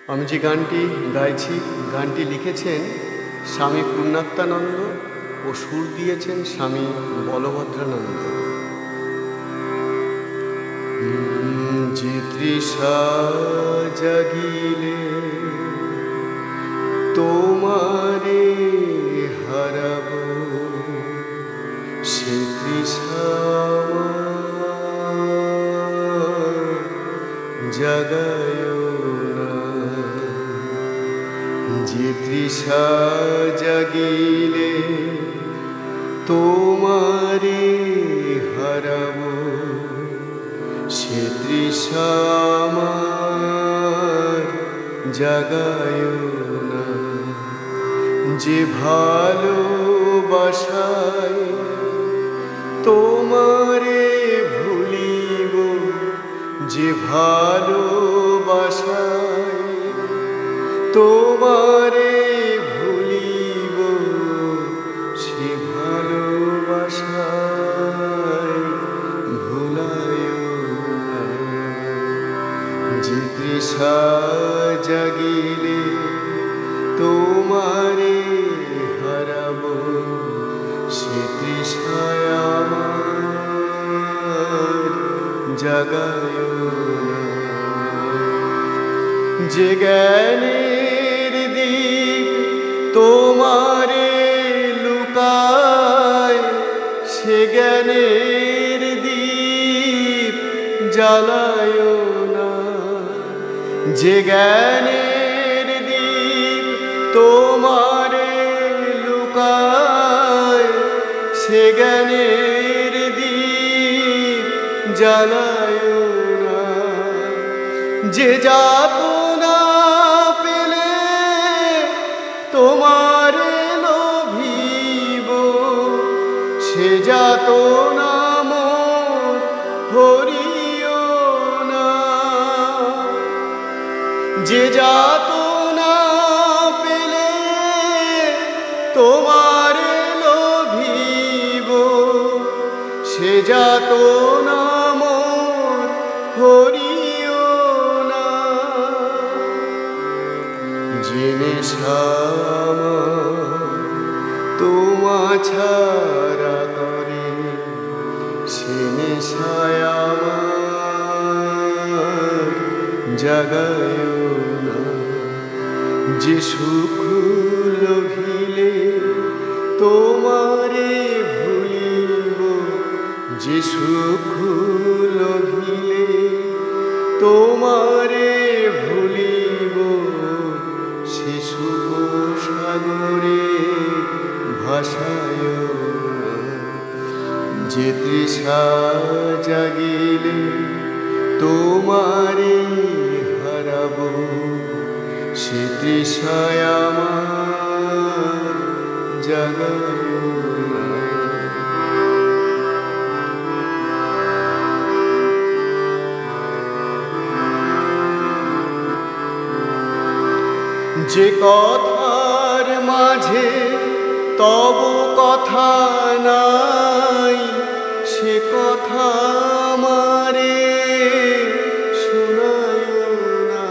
আমি যে গানটি গাইছি, গানটি লিখেছেন স্বামী পূর্ণাত্মানন্দ ও সুর দিয়েছেন স্বামী বলভদ্রানন্দ। যে তৃষা জাগিলে তোমারে হারাব, সে তৃষা জাগায় না। যে তৃষা জাগিলে তোমারে হারাব, সে তৃষা জাগায় না। যে ভালোবাসায় তোমারে ভুলিব, যে ভালোবাসায় তোমারে ভুলিব, সে ভালোবাসায় ভুলায় না। যে তৃষা জাগিলে তোমারে হারাব, সে তৃষায় আমার জাগায় না। যে জ্ঞানের দীপ তোমারে লুকায়, সে জ্ঞানের দীপ জ্বালায় না। যে জ্ঞানের দীপ তোমারে লুকায়, সে জ্ঞানের দীপ জ্বালায় না। যে যাতনা পেলে তোমারে লোভিব, সে যাতনা মোর হরিও না। যে যাতনা পেলে তোমারে লোভিব, সে যাতনা মোর হরিও না। যে নেশা তোমা ছাড়া করে, সে নেশায় আমার জাগায় না। যে সুখ লোভিলে তোমারে ভুলিব, যে সুখ লোভিলে তোমারে ভুলিব, সে সুখ সাগরে ভাসায় না। যে তৃষা জাগিলে তোমারে হারাব, সে তৃষায় আমার জাগায় না। যে কথার মাঝে তব কথা নাই, সে কথা আমারে শোনায় না।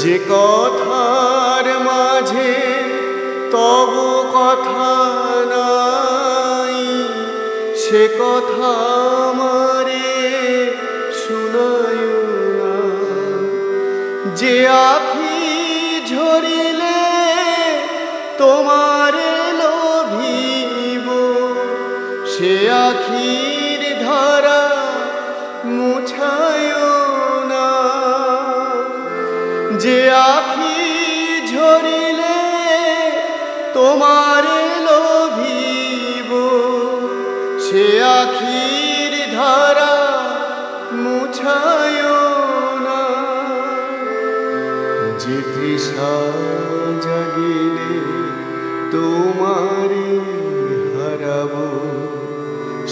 যে কথার মাঝে তব কথা নাই, সে কথা আমারে শোনায় না। যে আখি ঝরিলে তোমারে লোভিব, সে আখির ধারা মুছায় না। যে আখি ঝরিলে তোমারে লোভিব, সে আখির ধারা মুছায় না। যে তৃষা জাগিলে তোমারে হারাব,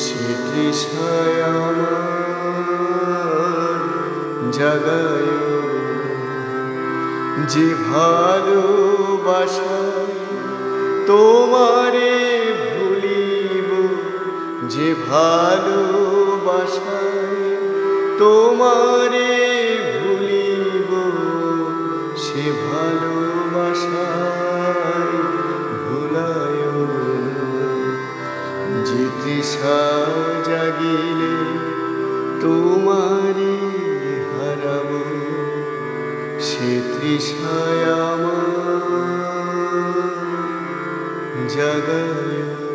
সে তৃষায় আমার জাগায় না। যে ভালোবাসায় তোমারে ভুলিব, যে ভালোবাসায় তোমারে ভুলিব, সে ভালোবাসায় ভুলায় না। যে তৃষা জাগিলে তোমারে হারাবো, সে তৃষায় আমার জাগায়।